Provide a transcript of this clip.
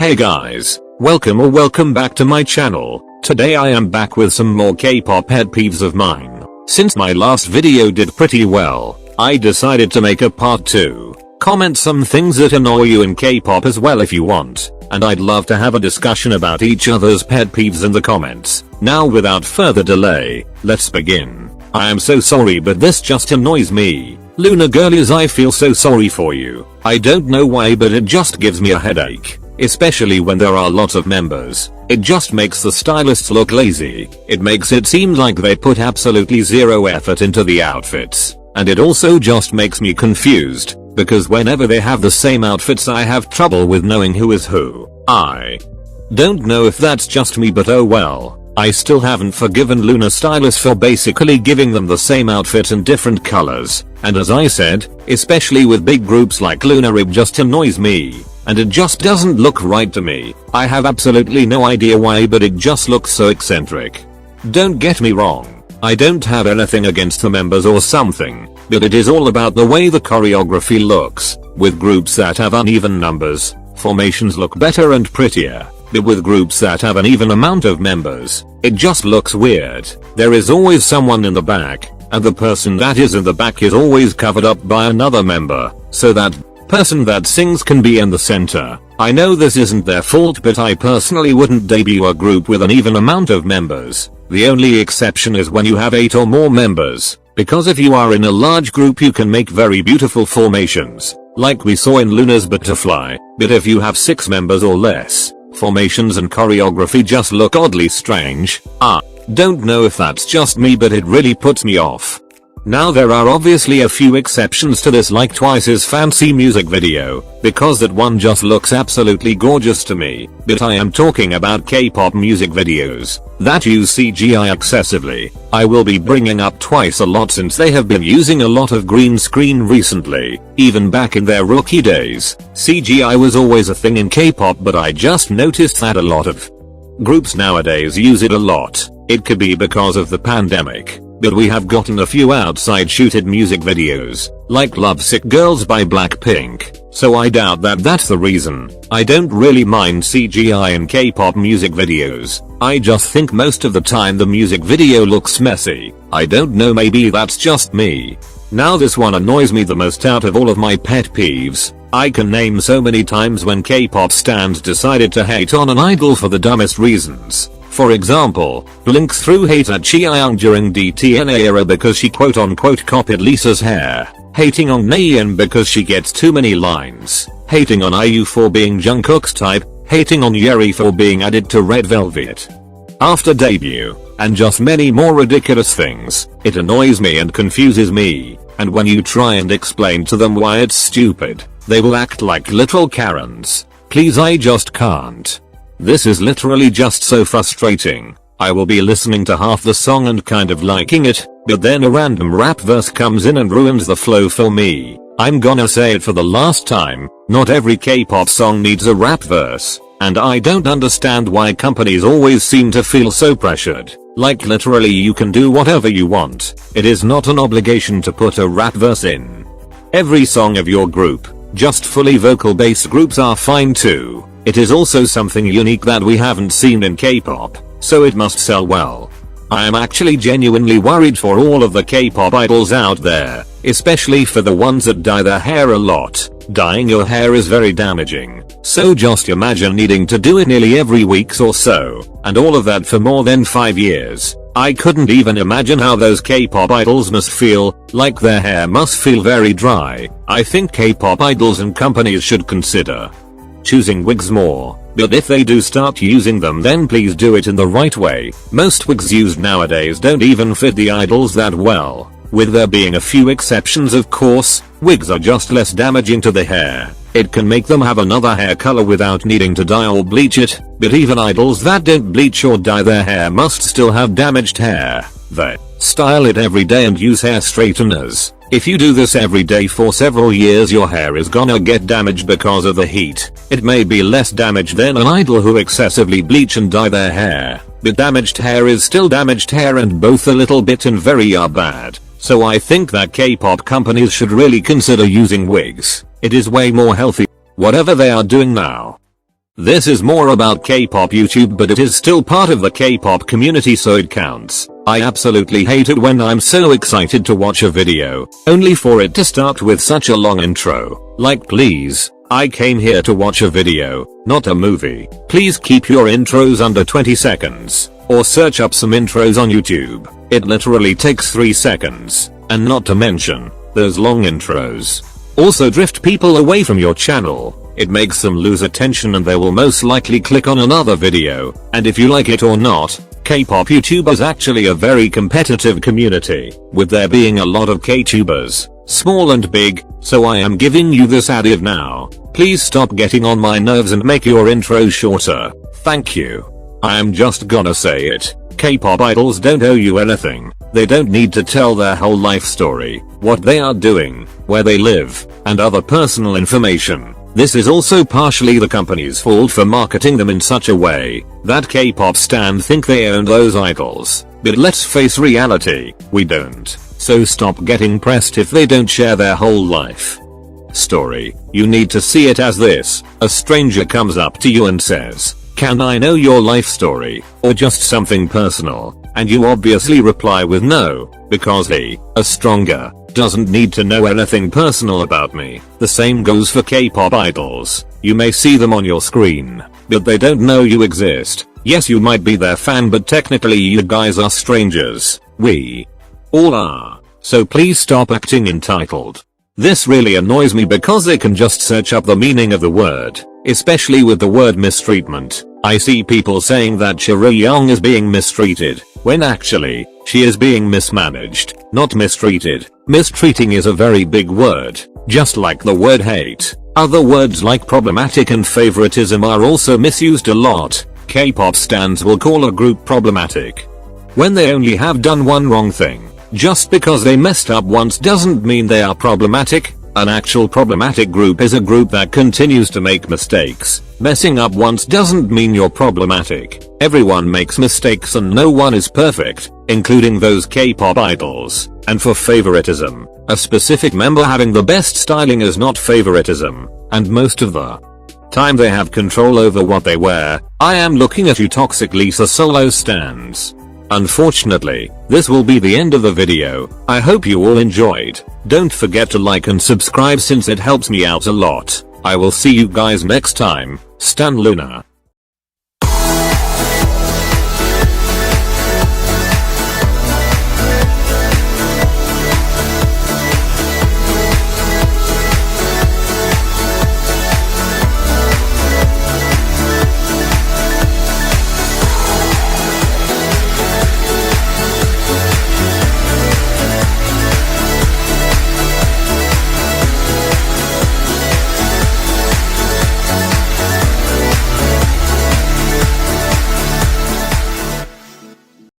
Hey guys, welcome back to my channel. Today I am back with some more K-pop pet peeves of mine. Since my last video did pretty well, I decided to make a part 2. Comment some things that annoy you in K-pop as well if you want, and I'd love to have a discussion about each other's pet peeves in the comments. Now without further delay, let's begin. I am so sorry but this just annoys me. Loona girlies, I feel so sorry for you. I don't know why but it just gives me a headache. Especially when there are lots of members. It just makes the stylists look lazy. It makes it seem like they put absolutely zero effort into the outfits. And it also just makes me confused, because whenever they have the same outfits I have trouble with knowing who is who. I don't know if that's just me but oh well. I still haven't forgiven Loona stylists for basically giving them the same outfit in different colors. And as I said, especially with big groups like Loona, it just annoys me. And it just doesn't look right to me. I have absolutely no idea why but it just looks so eccentric. Don't get me wrong, I don't have anything against the members or something, but it is all about the way the choreography looks. With groups that have uneven numbers, formations look better and prettier. But with groups that have an even amount of members, it just looks weird. There is always someone in the back, and the person that is in the back is always covered up by another member, so that person that sings can be in the center. I know this isn't their fault but I personally wouldn't debut a group with an even amount of members. The only exception is when you have 8 or more members, because if you are in a large group you can make very beautiful formations, like we saw in Loona's butterfly, but if you have 6 members or less, formations and choreography just look oddly strange. Don't know if that's just me but it really puts me off. Now there are obviously a few exceptions to this, like Twice's fancy music video, because that one just looks absolutely gorgeous to me, but I am talking about K-pop music videos that use CGI excessively. I will be bringing up Twice a lot since they have been using a lot of green screen recently. Even back in their rookie days, CGI was always a thing in K-pop but I just noticed that a lot of groups nowadays use it a lot. It could be because of the pandemic, but we have gotten a few outside shooted music videos, like Lovesick Girls by Blackpink, so I doubt that that's the reason. I don't really mind CGI in K-pop music videos, I just think most of the time the music video looks messy. I don't know, maybe that's just me. Now this one annoys me the most out of all of my pet peeves. I can name so many times when K-pop stans decided to hate on an idol for the dumbest reasons. For example, Blink's threw hate at chaeryeong during DTNA era because she quote unquote copied Lisa's hair, hating on Nayeon because she gets too many lines, hating on IU for being Jungkook's type, hating on Yeri for being added to Red Velvet after debut, and just many more ridiculous things. It annoys me and confuses me, and when you try and explain to them why it's stupid, they will act like little Karens. Please, I just can't. This is literally just so frustrating. I will be listening to half the song and kind of liking it, but then a random rap verse comes in and ruins the flow for me. I'm gonna say it for the last time, not every K-pop song needs a rap verse, and I don't understand why companies always seem to feel so pressured. Like literally you can do whatever you want. It is not an obligation to put a rap verse in every song of your group. Just fully vocal based groups are fine too. It is also something unique that we haven't seen in K-pop, so it must sell well. I am actually genuinely worried for all of the K-pop idols out there, especially for the ones that dye their hair a lot. Dyeing your hair is very damaging, so just imagine needing to do it nearly every week or so, and all of that for more than 5 years. I couldn't even imagine how those K-pop idols must feel, like their hair must feel very dry. I think K-pop idols and companies should consider choosing wigs more, but if they do start using them then please do it in the right way. Most wigs used nowadays don't even fit the idols that well. With there being a few exceptions of course, wigs are just less damaging to the hair. It can make them have another hair color without needing to dye or bleach it, but even idols that don't bleach or dye their hair must still have damaged hair. They style it every day and use hair straighteners. If you do this every day for several years your hair is gonna get damaged because of the heat. It may be less damaged than an idol who excessively bleach and dye their hair, but damaged hair is still damaged hair and both a little bit and very are bad. So I think that K-pop companies should really consider using wigs. It is way more healthy. Whatever they are doing now. This is more about K-pop YouTube, but it is still part of the K-pop community, so it counts. I absolutely hate it when I'm so excited to watch a video, only for it to start with such a long intro. Like, please, I came here to watch a video, not a movie. Please keep your intros under 20 seconds. Or search up some intros on YouTube. It literally takes 3 seconds. And not to mention, those long intros also drift people away from your channel. It makes them lose attention and they will most likely click on another video. And if you like it or not, K-pop YouTube is actually a very competitive community, with there being a lot of K-tubers, small and big, so I am giving you this advice now. Please stop getting on my nerves and make your intros shorter. Thank you. I am just gonna say it. K-pop idols don't owe you anything. They don't need to tell their whole life story, what they are doing, where they live, and other personal information. This is also partially the company's fault for marketing them in such a way that K-pop stan think they own those idols. But let's face reality, we don't. So stop getting pressed if they don't share their whole life story. You need to see it as this: a stranger comes up to you and says, "Can I know your life story, or just something personal?" And you obviously reply with no, because he, a stranger, doesn't need to know anything personal about me. The same goes for K-pop idols. You may see them on your screen, but they don't know you exist. Yes, you might be their fan, but technically you guys are strangers. We all are. So please stop acting entitled. This really annoys me because they can just search up the meaning of the word, especially with the word mistreatment. I see people saying that Chaeryeong is being mistreated, when actually, she is being mismanaged, not mistreated. Mistreating is a very big word, just like the word hate. Other words like problematic and favoritism are also misused a lot. K-pop stans will call a group problematic when they only have done one wrong thing. Just because they messed up once doesn't mean they are problematic. An actual problematic group is a group that continues to make mistakes. Messing up once doesn't mean you're problematic. Everyone makes mistakes and no one is perfect, including those K-pop idols. And for favoritism, a specific member having the best styling is not favoritism, and most of the time they have control over what they wear. I am looking at you toxic Lisa solo stans. Unfortunately, this will be the end of the video. I hope you all enjoyed. Don't forget to like and subscribe since it helps me out a lot. I will see you guys next time. Stan Loona.